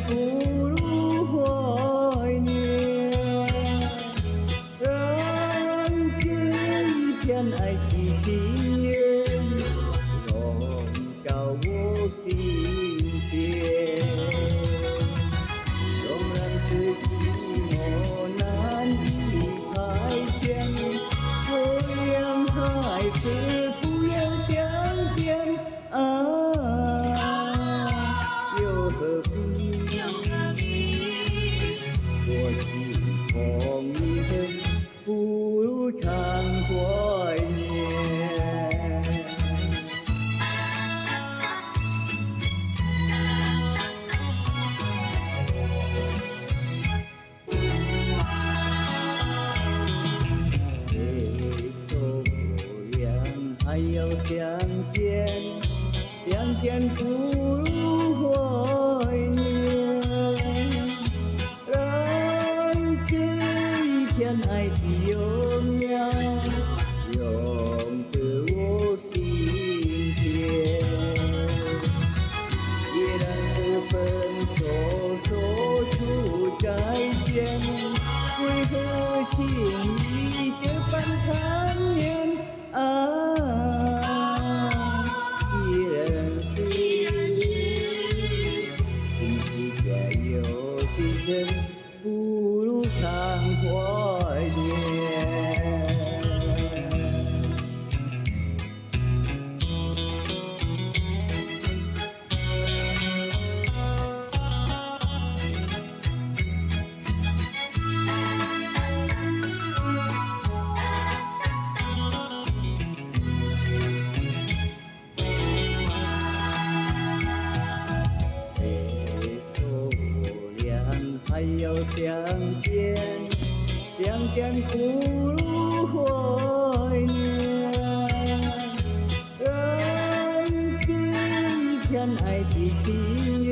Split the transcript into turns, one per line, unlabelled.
不如怀念，让这一片爱的情缘笼罩我心田，纵然是寂寞难以排遣，我ยัง还是不愿相见啊，又何必我心痛一恨，不如常怀念。谁说不两还要相见，相见不如怀念，让这一片爱的幼苗永得我心田，既然是分手说出再见，为何情意这般残忍啊，既然是情题再有情人，不如常怀念。还要相见，相见不如怀念，让这一片爱的情缘